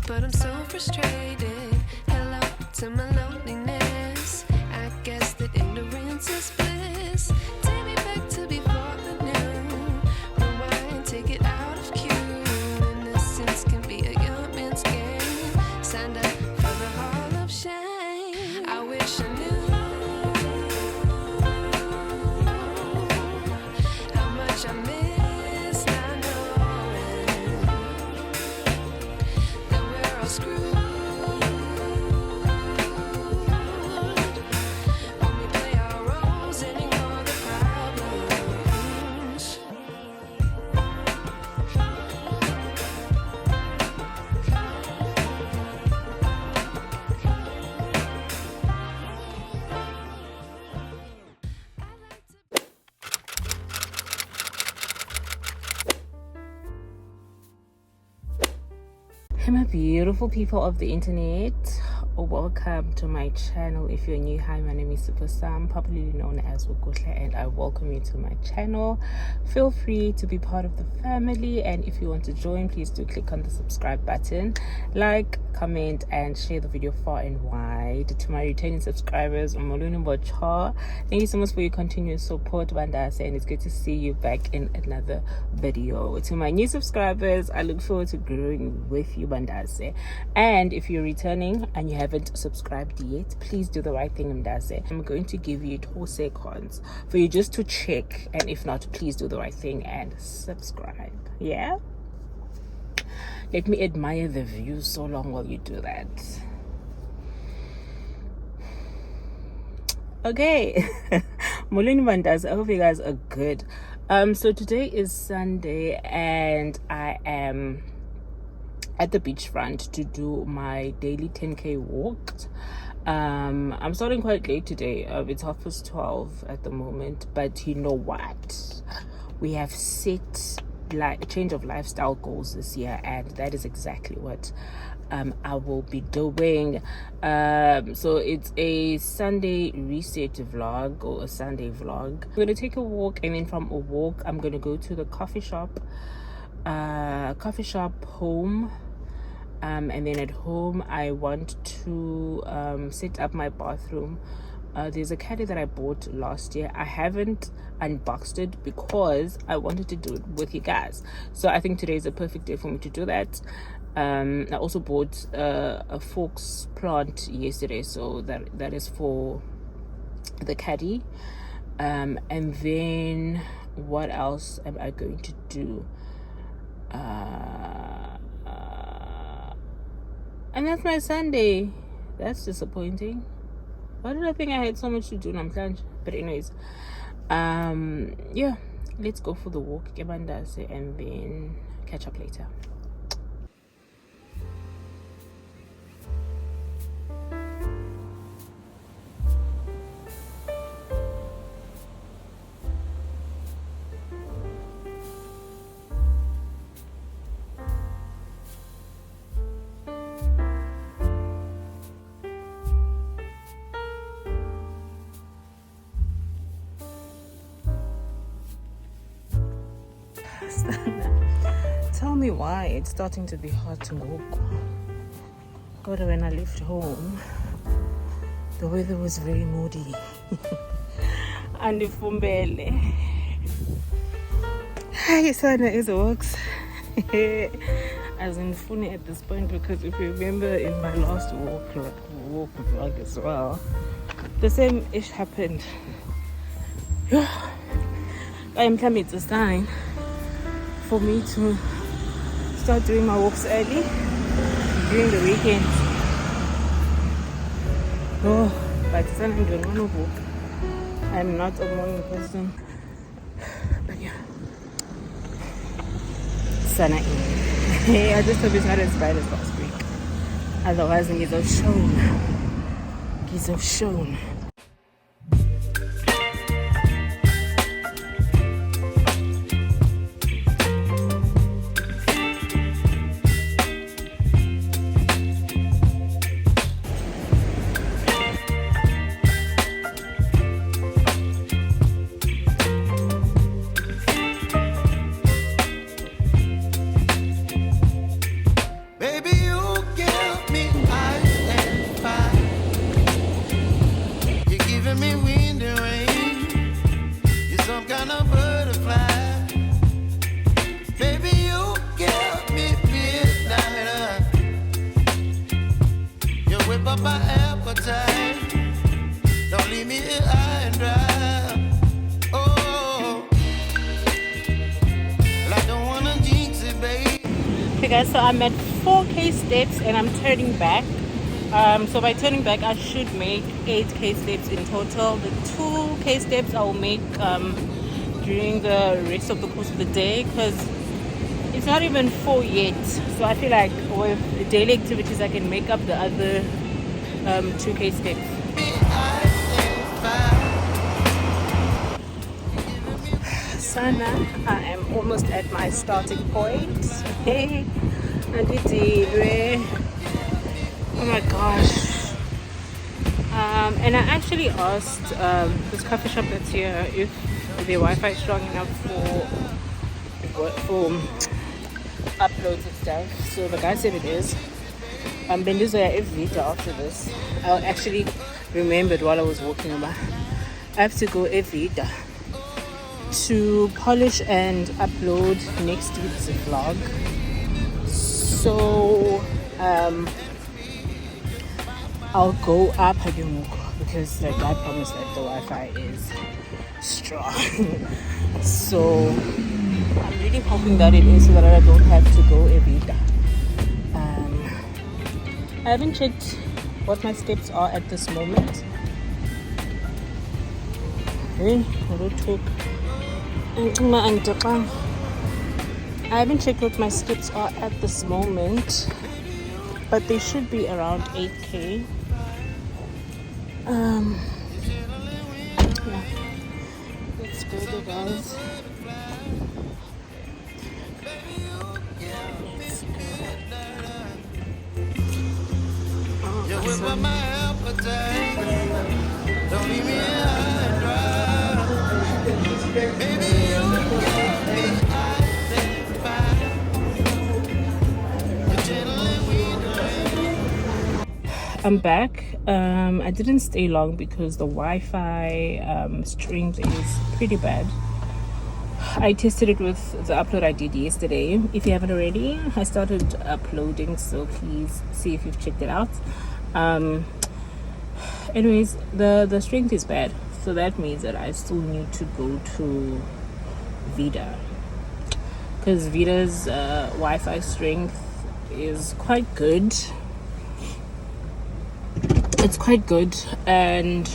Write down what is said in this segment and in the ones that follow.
but I'm so frustrated. Hello to my loneliness. I guess that ignorance is bliss. Take me back to before I knew. Rewind, take it out of cue. Innocence can be a young man's game. Signed up for the hall of shame. I wish I knew how much I miss not knowing that we're all screwed when we play our roles and ignore the problems. Hey my beautiful people of the internet, welcome to my channel. If you're new, hi, my name is Super Sam, popularly known as Wukuhle, and I welcome you to my channel. Feel free to be part of the family, and if you want to join, please do click on the subscribe button, like, comment, and share the video far and wide. To my returning subscribers, thank you so much for your continuous support, Bandase, and it's good to see you back in another video. To my new subscribers, I look forward to growing with you, Bandase. And if you're returning and you haven't subscribed yet, please do the right thing, Mdase. I'm going to give you 2 seconds for you just to check, and if not, please do the right thing and subscribe. Yeah, let me admire the view so long while you do that. Okay. Molweni Bandase, I hope you guys are good. So today is Sunday and I am at the beachfront to do my daily 10k walk. I'm starting quite late today. It's 12:30 at the moment, but you know what, we have set change of lifestyle goals this year, and that is exactly what I will be doing. So it's a Sunday reset vlog, or a Sunday vlog. I'm gonna take a walk, and then from a walk I'm gonna go to the coffee shop home. And then at home I want to set up my bathroom. There's a caddy that I bought last year. I haven't unboxed it because I wanted to do it with you guys, so I think today is a perfect day for me to do that. I also bought a forks plant yesterday, so that is for the caddy. And then what else am I going to do? And that's my Sunday. That's disappointing. Why did I think I had so much to do now? But anyways, yeah, let's go for the walk, and then catch up later. Tell me why it's starting to be hard to walk. God, when I left home, the weather was very moody. And ifumbele. Hi, Sana is works. As in funny at this point, because if you remember in my last walk vlog as well, the same ish happened. I'm telling it's a sign for me to start doing my walks early during the weekends. Oh, but then I'm doing one walk. I'm not a morning person, but yeah. Sana I just hope it's not as bad as last week. Otherwise, it's shown. Baby, you get up my appetite. Don't leave me here high and dry. Oh, I don't wanna jinx it, babe. Okay guys, so I'm at 4k steps and I'm turning back. So by turning back I should make 8k steps in total. The 2k steps I'll make during the rest of the course of the day, because it's not even 4 yet. So I feel like with the daily activities I can make up the other 2k steps. Sana, I am almost at my starting point. Hey, and we did. Oh my gosh. And I actually asked this coffee shop that's here if the Wi-Fi is strong enough for uploads and stuff. So the guy said it is. Bendizoya Vida after this. I actually remembered while I was walking about. I have to go Vida to polish and upload next week's vlog. So I'll go up because like I promised that the Wi-Fi is strong. So I'm really hoping that it is, so that I don't have to go Vida. I haven't checked what my steps are at this moment. I haven't checked what my steps are at this moment, but they should be around 8k. Yeah, let's go there, guys. Don't leave me high and dry. Baby, you get me identified. I'm back. I didn't stay long because the Wi-Fi strength is pretty bad. I tested it with the upload I did yesterday. If you haven't already, I started uploading, so please see if you've checked it out. Anyways, the strength is bad, so that means that I still need to go to Vida, because Vida's Wi-Fi strength is quite good. It's quite good, and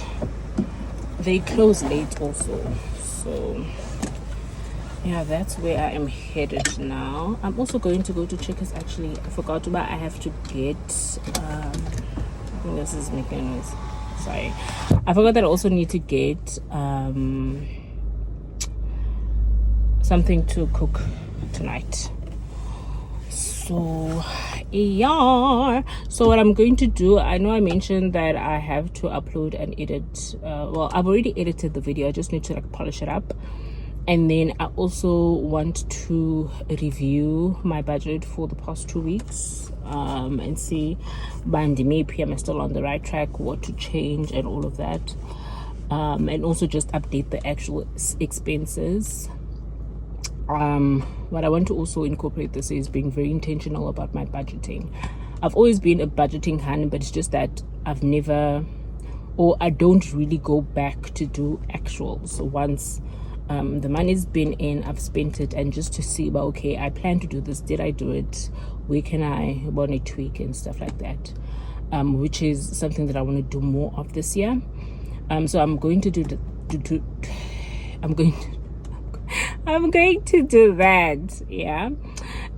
they close late also. So yeah, that's where I am headed now. I'm also going to go to Checkers. Actually, I forgot about. I have to get I think this is making a noise. Sorry, I forgot that I also need to get something to cook tonight. So yeah, so what I'm going to do, I know I mentioned that I have to upload and edit, well, I've already edited the video. I just need to like polish it up. And then I also want to review my budget for the past 2 weeks, and see maybe am I still on the right track, what to change and all of that, and also just update the actual expenses. What I want to also incorporate this is being very intentional about my budgeting. I've always been a budgeting hand, but it's just that I've never, or I don't really go back to do actuals. So once the money's been in, I've spent it, and just to see, well, okay, I plan to do this, did I do it, where can I want to tweak and stuff like that, which is something that I want to do more of this year. So I'm going to do I'm going to do that, yeah.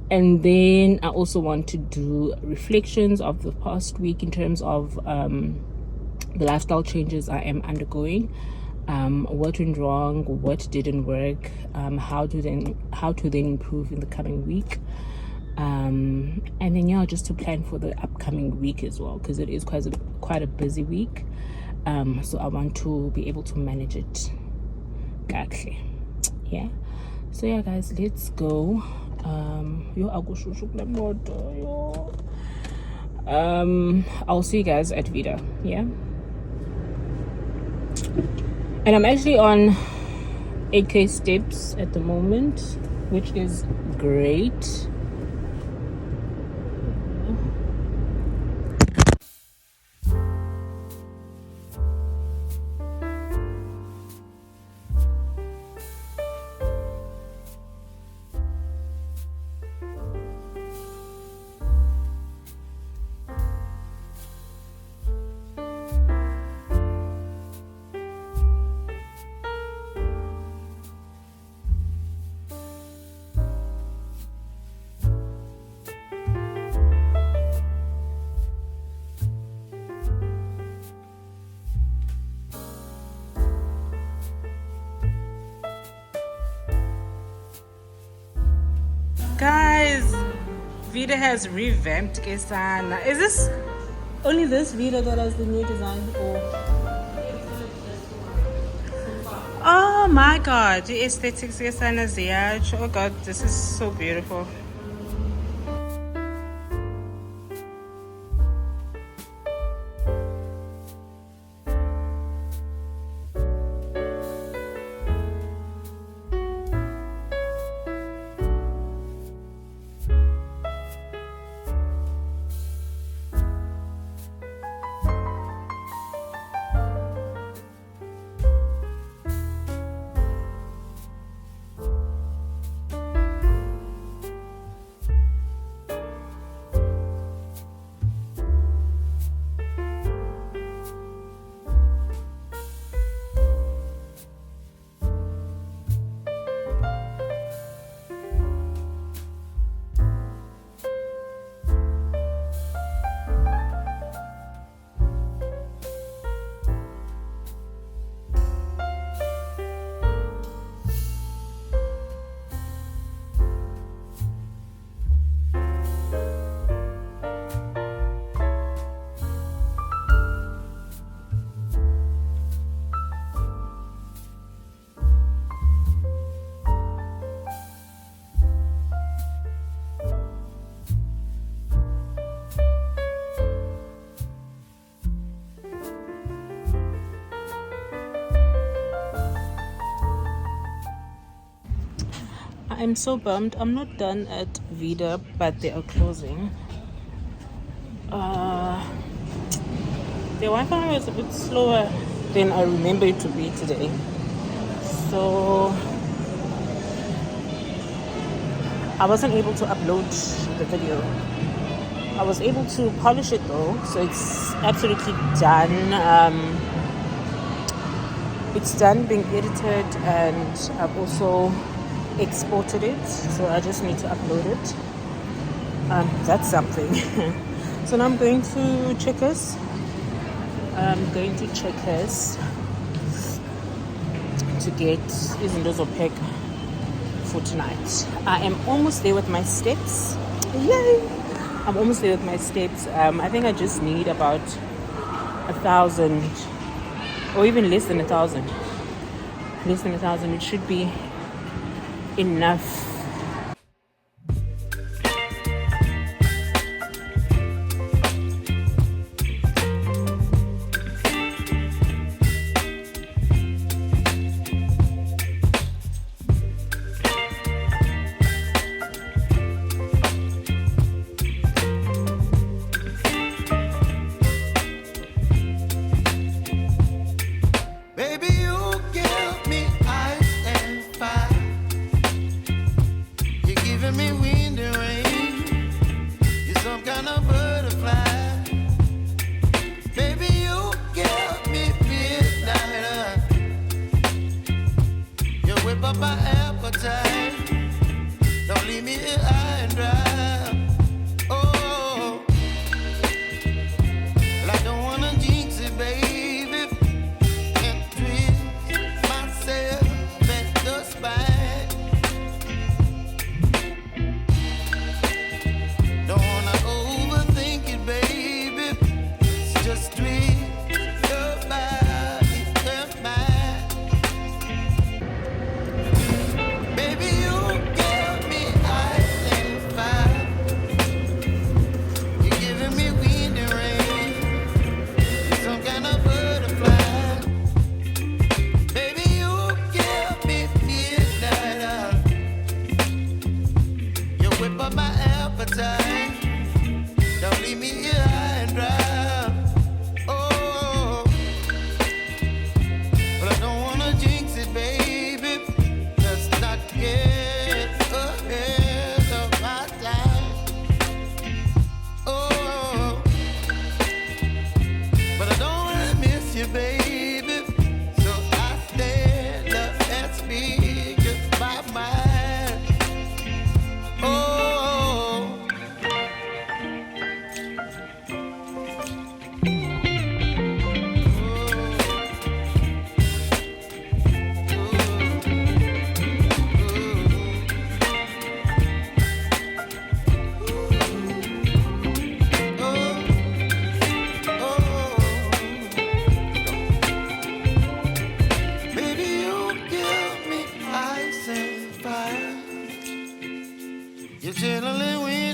And then I also want to do reflections of the past week in terms of the lifestyle changes I am undergoing. What went wrong, what didn't work, how to then improve in the coming week, and then yeah, just to plan for the upcoming week as well, because it is quite a busy week. So I want to be able to manage it correctly. Yeah, so yeah guys, let's go. I'll see you guys at Vida. Yeah, and I'm actually on 8k steps at the moment, which is great. Vida has revamped Kesana. Is this only this Vida that has the new design? Or oh my god, the aesthetics Kesana Ziach. Oh god, this is so beautiful. I'm so bummed. I'm not done at Vida, but they are closing. The Wi-Fi was a bit slower than I remember it to be today. So I wasn't able to upload the video. I was able to polish it though, so it's absolutely done. It's done being edited, and I've also exported it, so I just need to upload it. That's something. So now I'm going to Checkers. To get those pack for tonight. I am almost there with my steps. Yay! I'm almost there with my steps. I think I just need about 1,000, or even less than 1,000. Less than 1,000. It should be enough.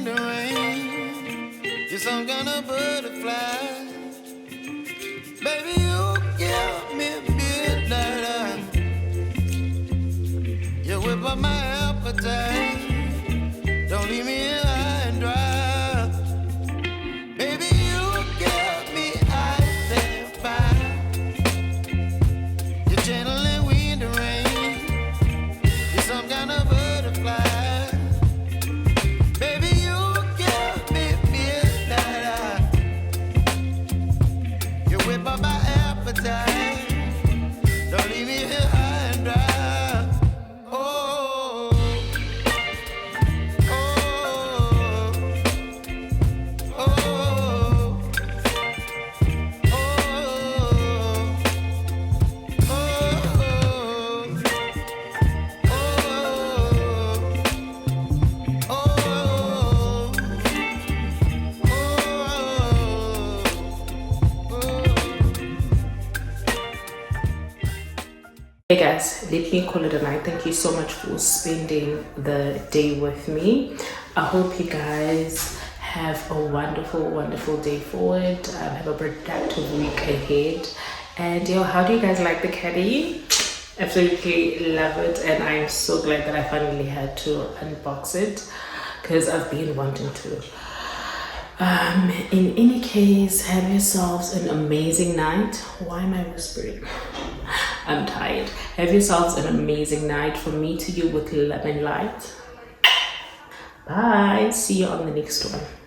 wind or rain, you're some kind of butterfly. Baby, you give me midnight. You whip up my appetite. Don't leave me here high and dry. Baby, you give me ice and fire. You're channeling wind and rain. You're some kind of butterfly. Baby, you give me midnight. You whip up my appetite. Don't leave me here high and dry. Hey guys, let me call it a night. Thank you so much for spending the day with me. I hope you guys have a wonderful day forward. Have a productive week ahead. And yo, how do you guys like the caddy? Absolutely love it, and I'm so glad that I finally had to unbox it because I've been wanting to. In any case, have yourselves an amazing night. Why am I whispering? I'm tired. Have yourselves an amazing night. From me to you with love and light. Bye. See you on the next one.